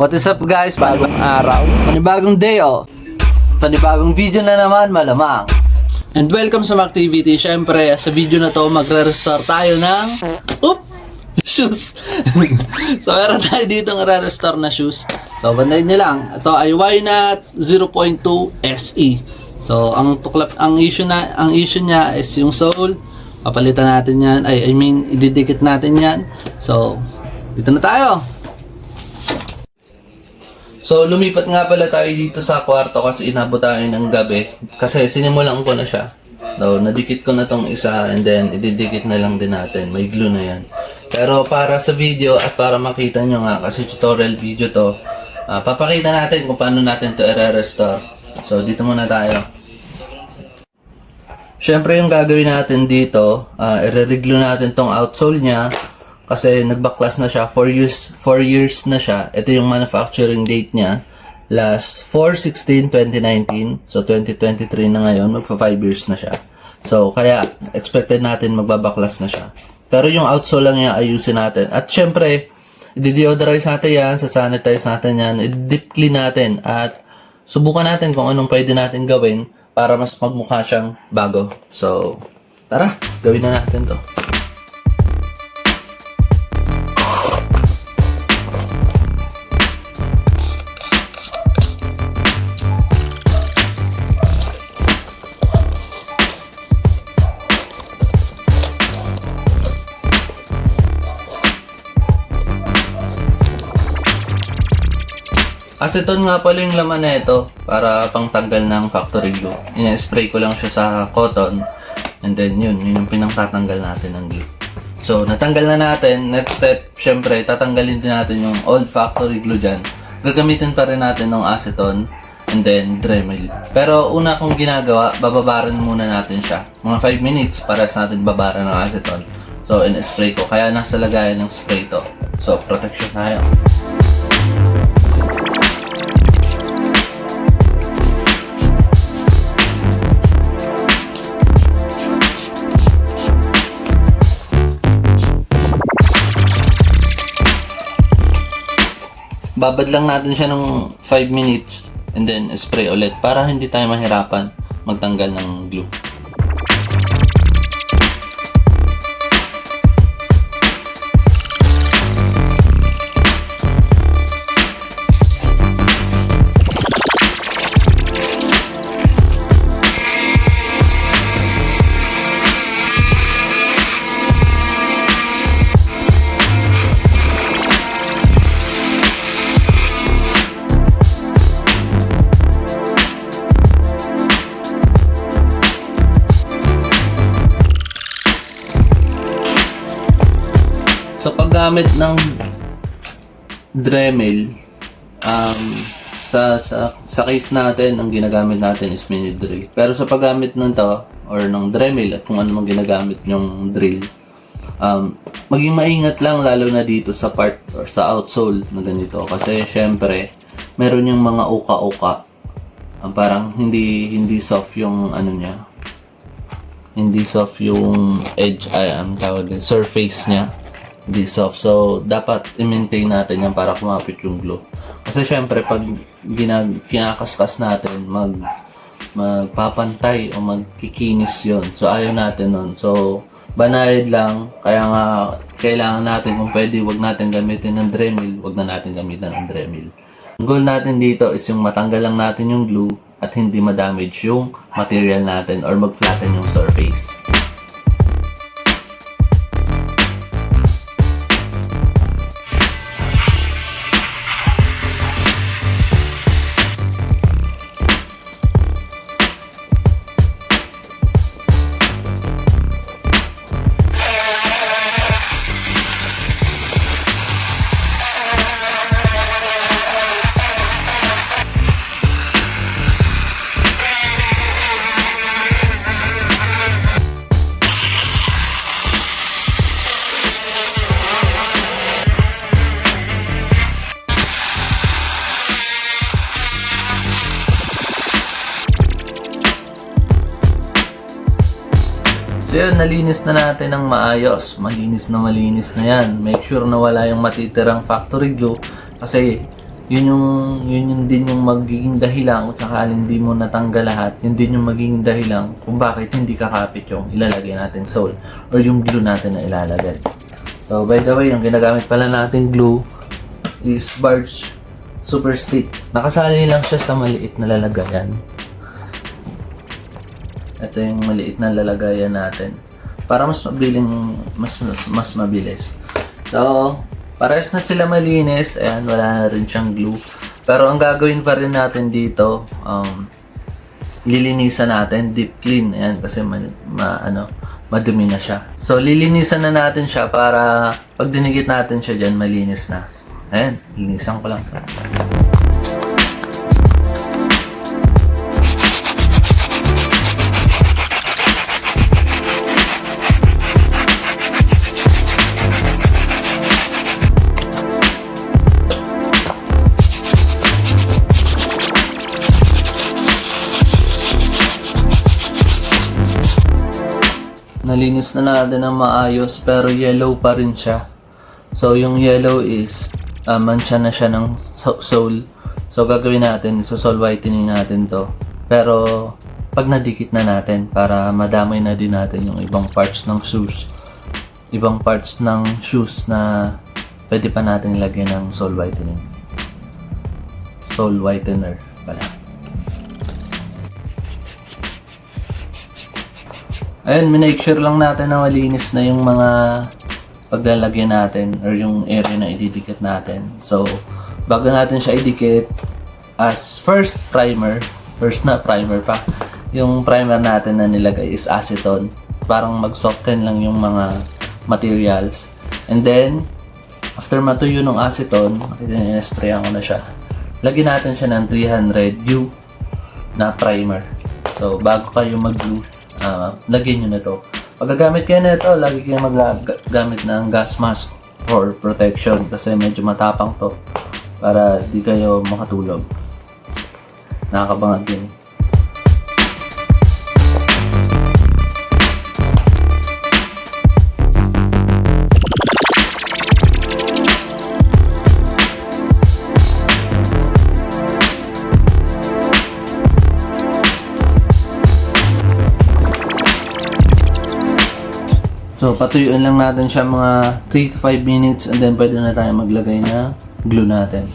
What is up guys? Bagong araw, panibagong day panibagong video na naman malamang. And welcome sa Activity. Syempre sa video na to magre-restore tayo ng shoes. So meron tayo dito ng re-restore na shoes. So bandayin nyo lang, ito ay Ynat 0.2 SE. So ang issue niya is yung sole. Papalitan natin yan, ididikit natin yan. So dito na tayo. So, lumipat nga pala tayo dito sa kwarto kasi inabot tayo ng gabi. Kasi sinimulan ko na siya. So, nadikit ko na tong isa and then ididikit na lang din natin. May glue na yan. Pero para sa video at para makita nyo nga, kasi tutorial video to, papakita natin kung paano natin to i-restore. So, dito muna tayo. Syempre yung gagawin natin dito, i-reglue natin tong outsole niya. Kasi nagbaklas na siya, 4 years na siya. Ito yung manufacturing date niya. Last 4/16/2019. So 2023 na ngayon, magpa 5 years na siya. So kaya expected natin magbabaklas na siya. Pero yung outsole lang niya ayusin natin. At syempre, i-deodorize natin yan, sasanitize natin yan, i-deep clean natin. At subukan natin kung anong pwede natin gawin para mas magmukha siyang bago. So tara, gawin na natin to. Aceton nga pala yung laman na ito para pangtanggal ng factory glue. Ina-spray ko lang siya sa cotton and then yun yung pinangtatanggal natin ng glue. So natanggal na natin. Next step, syempre tatanggalin din natin yung old factory glue dyan. Gagamitin pa rin natin ng aceton and then Dremel. Pero una kong ginagawa, bababaran muna natin siya. Mga 5 minutes para sa natin babaran ng aceton. So in-spray ko. Kaya nasa lagayan ng spray to. So protection tayo. Babad lang natin siya ng 5 minutes and then spray ulit para hindi tayo mahirapan magtanggal ng glue. Sa paggamit ng Dremel, sa case natin, ang ginagamit natin is mini drill. Pero sa paggamit ng to, or ng Dremel at kung ano mang ginagamit yung drill, maging maingat lang lalo na dito sa part or sa outsole na ganito. Kasi syempre, meron yung mga uka-uka. Parang hindi soft yung ano niya. Hindi soft yung edge, surface niya. Hindi soft. So, dapat i-maintain natin yan para kumapit yung glue. Kasi syempre, pag kinakaskas natin, magpapantay o magkikinis yon. So, ayaw natin nun. So, banayad lang. Kaya nga, kailangan natin kung pwede, wag natin gamitin ng Dremel, wag na natin gamitin ng Dremel. Ang goal natin dito is yung matanggal lang natin yung glue at hindi ma-damage yung material natin or mag-flatten yung surface. So yun, nalinis na natin ng maayos. Malinis na yan. Make sure na wala yung matitirang factory glue. Kasi yun din yung magiging dahilan kung sakaling hindi mo natanggal lahat, yun din yung magiging dahilan kung bakit hindi kakapit yung ilalagay natin sole or yung glue natin na ilalagay. So by the way, yung ginagamit pala natin glue is Barge Super Stick. Nakasali lang siya sa maliit na lalagayan. Ito yung maliit na lalagayan natin para mas mabilis. So parehas na sila malinis. Ayan, wala na rin siyang glue. Pero ang gagawin pa rin natin dito, lilinisan natin, deep clean. Ayan, kasi madumi na siya. So, lilinisan na natin siya para pag dinigit natin siya dyan, malinis na. Ayan, linisan ko lang. Nalinis na natin ng maayos pero yellow pa rin siya. So yung yellow is mancha na siya ng sole. So gagawin natin, sole whitening natin to. Pero pag nadikit na natin para madamay na din natin yung ibang parts ng shoes. Ibang parts ng shoes na pwede pa natin lagyan ng sole whitening. Sole whitener pala. Ayun, minake sure lang natin na malinis na yung mga paglalagyan natin or yung area na ididikit natin. So, bago natin siya idikit, as first primer yung primer natin na nilagay is acetone. Parang mag-soften lang yung mga materials. And then, after matuyo ng acetone, in-sprayan ko na siya. Lagyan natin siya ng 300 U na primer. So, bago kayo mag-glue, lagyan nyo na to. Pag gagamit kayo na ito, lagi kayo magagamit ng gas mask for protection kasi medyo matapang to para di kayo makatulog. Nakakabangad din. So, patuyuin lang natin siya mga 3 to 5 minutes and then pwede na tayo maglagay na glue natin.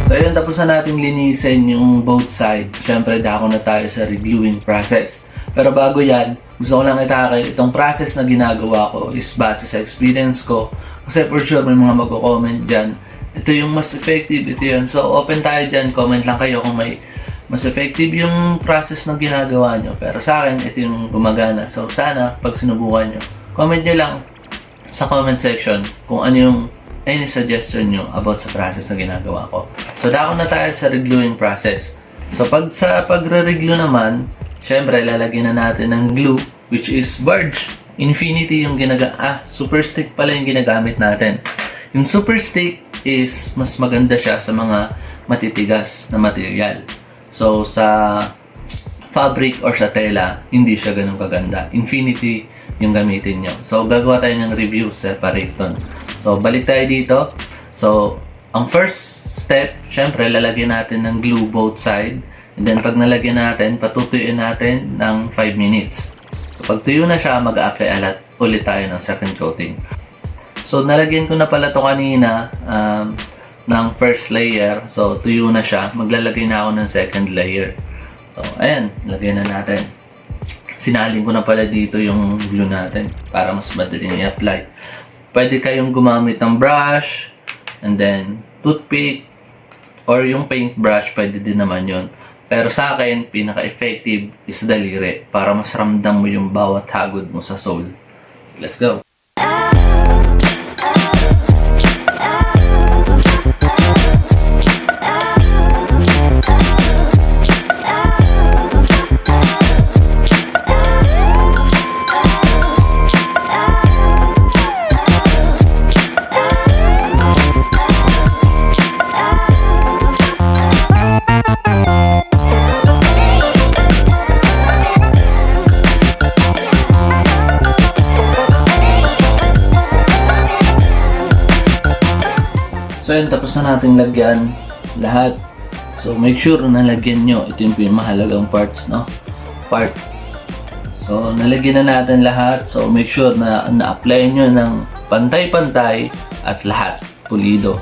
So, ayun, tapos na natin linisin yung both side. Siyempre, dako na tayo sa regluing process. Pero bago yan, gusto ko lang itakil itong process na ginagawa ko is base sa experience ko. Kasi for sure, may mga magko-comment dyan. Ito yung mas effective, ito yun. So, open tayo dyan. Comment lang kayo kung may mas effective yung process na ginagawa nyo. Pero sa akin, ito yung gumagana. So, sana, pag sinubukan nyo, comment nyo lang sa comment section kung ano yung any suggestion nyo about sa process na ginagawa ko. So, dako na tayo sa regluing process. So, sa pagre-reglue naman, syempre, lalagyan na natin ng glue, which is Barge Infinity yung Super Stick pala yung ginagamit natin. Yung Super Stick is mas maganda siya sa mga matitigas na material. So, sa fabric or sa tela, hindi siya ganun kaganda. Infinity yung gamitin nyo. So, gagawa tayo ng review separate ton. So, balik tayo dito. So, ang first step, syempre, lalagyan natin ng glue both side. And then, pag nalagyan natin, patutuyuin natin ng 5 minutes. So, pag tuyo na siya, mag-a-apply ulit tayo ng second coating. So, nalagyan ko na pala to kanina ng first layer. So, tuyo na siya. Maglalagay na ako ng second layer. So, ayan. Lagyan na natin. Sinalin ko na pala dito yung glue natin para mas madaling i-apply. Pwede kayong gumamit ng brush and then toothpick or yung paintbrush. Pwede din naman yun. Pero sa akin, pinaka-effective is daliri para mas ramdam mo yung bawat hagod mo sa sole. Let's go! So yun, tapos na natin lagyan lahat. So make sure na lagyan nyo. Ito yung pinamahalagang parts, no? So nalagyan na natin lahat. So make sure na na-apply nyo ng pantay-pantay at lahat pulido.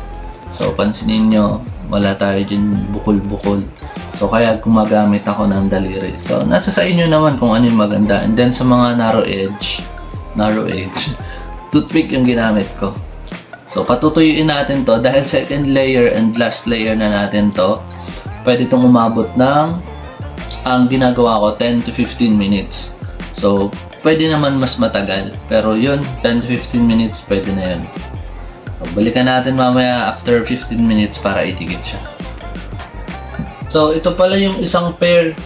So pansinin nyo, wala tayo dyan bukol-bukol. So kaya gumagamit ako ng daliri. So nasa sa inyo naman kung ano yung maganda. And then sa mga narrow edge, toothpick yung ginamit ko. So patutuyuin natin to dahil second layer and last layer na natin to. Pwede itong umabot ng, ang ginagawa ko, 10 to 15 minutes. So pwede naman mas matagal. Pero yun, 10 to 15 minutes pwede na yun. So, balikan natin mamaya after 15 minutes para itigit siya. So ito pala yung isang pair.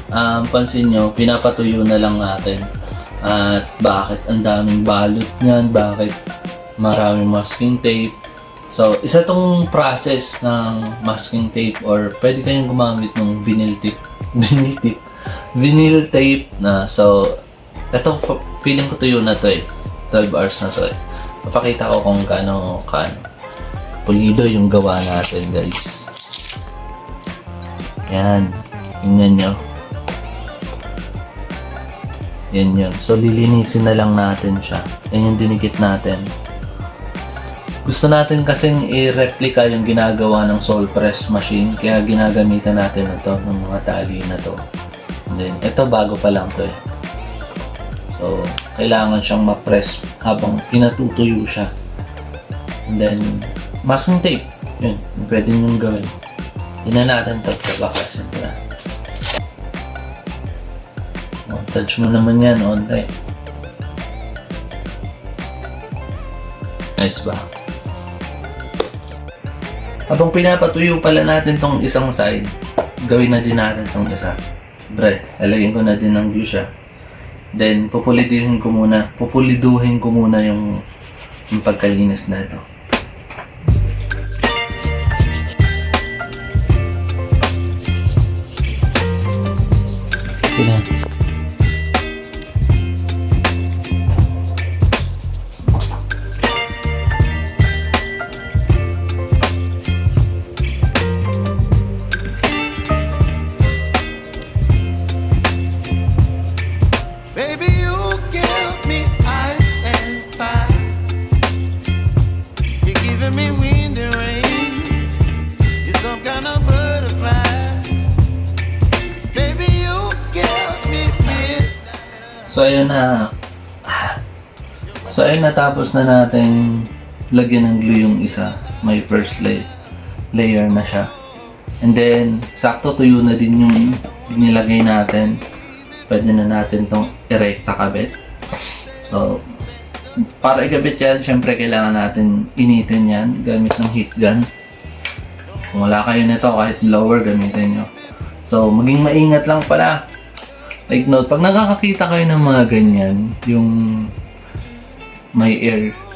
Pansin nyo, pinapatuyo na lang natin. At bakit ang daming balot niyan? Bakit maraming masking tape? So, isa tong process ng masking tape or pwede kayong gumamit ng vinyl tape na. So, ito feeling ko tuyo na to 12 hours na to Papakita ko kung gaano pulido yung gawa natin, guys. Yan. Tingnan nyo. Yan yun. So, lilinisin na lang natin siya. Yan yung dinikit natin. Gusto natin kasing i-replica yung ginagawa ng sole press machine. Kaya ginagamitan natin ito ng mga tali na to. And then, ito bago pa lang to So, kailangan siyang ma-press habang pinatutuyo siya. And then, masking tape. Yun. Pwede nyo gawin. Tignan natin ito. Bakasin ko na. Touch mo naman yan, onte. Nice ba? Habang pinapatuyo pala natin tong isang side, gawin na din natin tong isa. Siyempre, lalagyan ko na din ng glue siya. Then, pupuliduhin ko muna yung pagkalinis na ito. Tignan. So ayun na. So ayun, natapos na natin lagyan ng glue yung isa. May first layer na siya. And then sakto tuyo na din yung nilagay natin. Pwede na natin tong i-recta kabit. So para ikabit yan, syempre kailangan natin initin yan gamit ng heat gun. Kung wala kayo nito, kahit blower gamitin nyo. So maging maingat lang pala. Take note, pag nakakakita kayo ng mga ganyan, yung may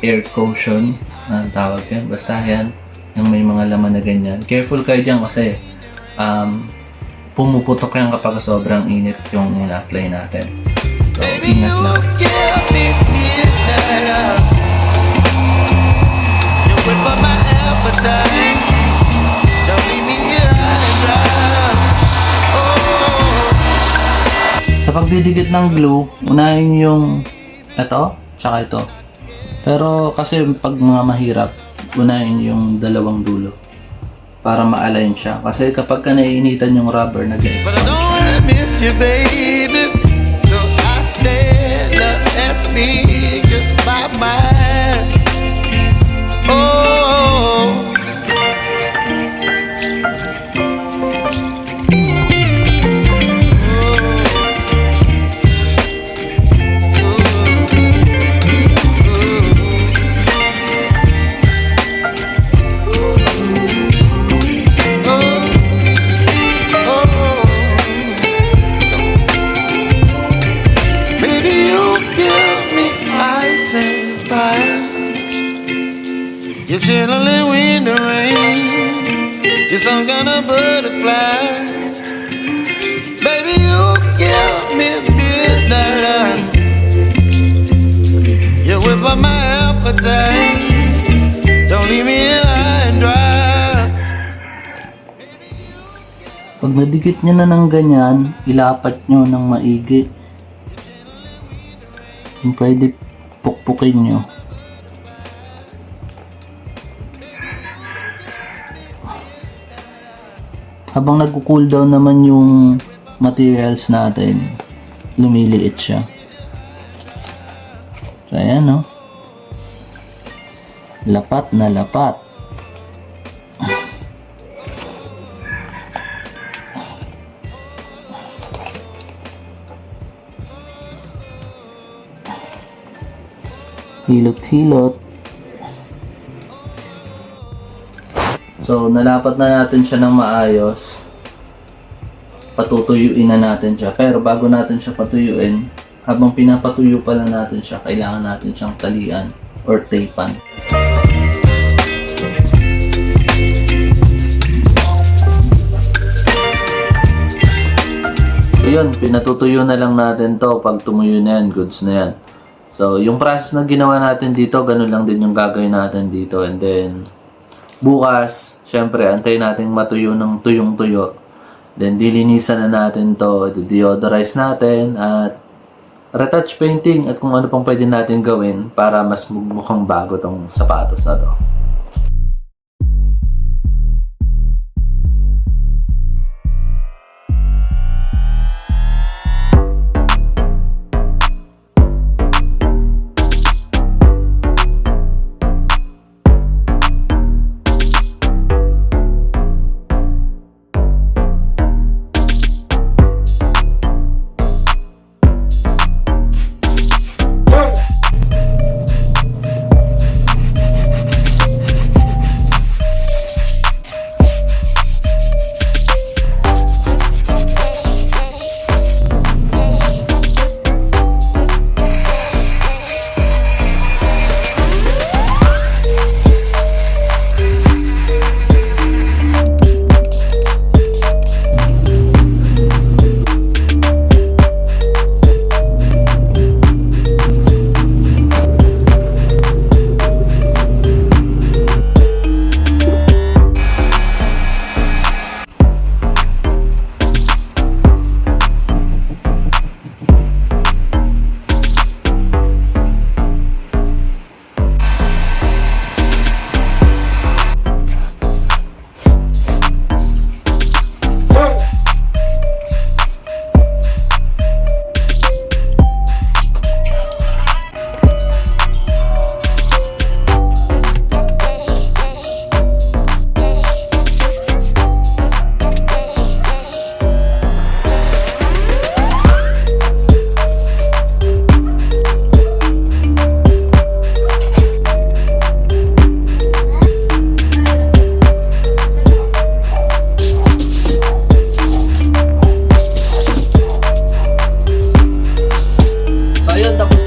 air cushion, na tawag yan, basta yan, yung may mga laman na ganyan. Careful kayo dyan kasi pumuputok yan kapag sobrang init yung ina-apply natin. So, ingat lang. Sa pagdidikit ng glue, unahin yung ito, tsaka ito. Pero kasi pag mga mahirap, unahin yung dalawang dulo para ma-align siya. Kasi kapag ka naiinitan yung rubber, nag-expand siya. You're chilling in the rain. You're some kind of butterfly. Baby, you give me midnight. You whip up my appetite. Don't leave me high and dry. Pag nadikit nyo na ng ganyan, ilapat nyo ng maigi. Kung pwede, pukpukin nyo. Habang nag-cool down naman yung materials natin, lumiliit siya. So, ayan, no? Lapat na lapat. Hilot-hilot. So, nalapat na natin siya ng maayos. Patutuyuin na natin siya. Pero bago natin siya patuyuin, habang pinapatuyo pala natin siya, kailangan natin siyang talian or tapean. Ayun, pinatutuyo na lang natin to. Pag tumuyo na yan, goods na yan. So, yung process na ginawa natin dito, ganun lang din yung gagawin natin dito. And then, bukas, syempre, antayin natin matuyo ng tuyong-tuyo. Then, dilinisan na natin to, deodorize natin, at retouch painting, at kung ano pang pwede natin gawin para mas mukhang bago tong sapatos na to.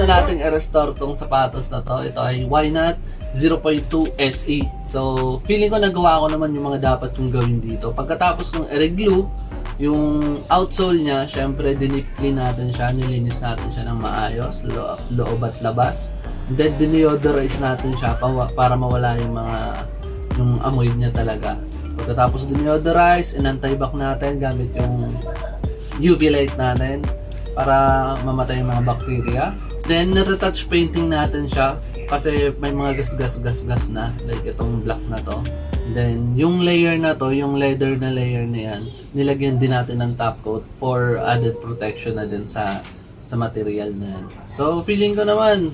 nating i-restore tong sapatos na to. Ito ay Ynot 0.2 SE. So, feeling ko nagawa ko naman yung mga dapat kong gawin dito. Pagkatapos ng i-reglue, yung outsole niya, syempre dinip clean natin siya, nilinis natin siya ng maayos, loob at labas. And then deodorize natin siya para mawala yung amoy niya talaga. Pagkatapos deodorize, inantay-back natin gamit yung UV light natin para mamatay yung mga bacteria. Then, retouch painting natin siya kasi may mga gas na, like itong black na to. Then, yung layer na to, yung leather na layer na yan, nilagyan din natin ng top coat for added protection na din sa material na yan. So, feeling ko naman,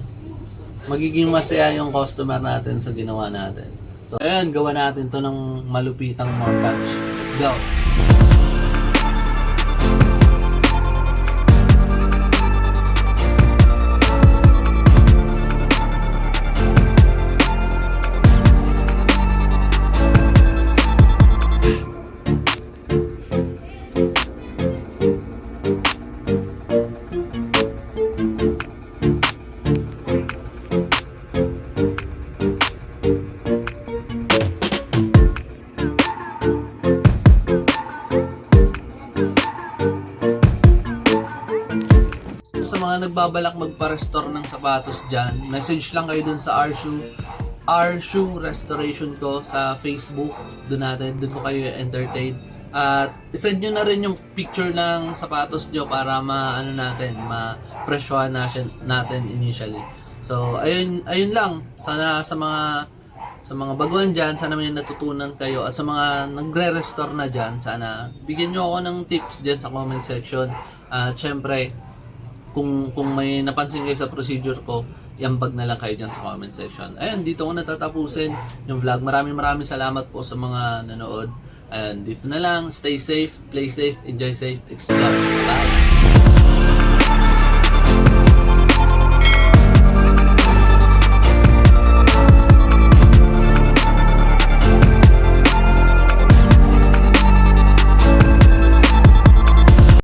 magiging masaya yung customer natin sa ginawa natin. So, ayan, gawa natin to ng malupitang montage. Let's go! Sa mga nagbabalak magpa-restore ng sapatos dyan, message lang kayo dun sa R Shoe Restoration ko sa Facebook. Doon ko kayo entertain. At isend nyo na rin yung picture ng sapatos nyo para ma-presyohan natin initially. So, ayun lang. Sana sa mga baguhan dyan, sana may natutunan kayo. At sa mga nagre-restore na dyan, sana bigyan nyo ako ng tips dyan sa comment section. At syempre, kung may napansin kayo sa procedure ko, iambag na lang kayo dyan sa comment section. Ayun, dito ko natatapusin yung vlog. Maraming salamat po sa mga nanood. And dito na lang, stay safe, play safe, enjoy safe, explore. Bye!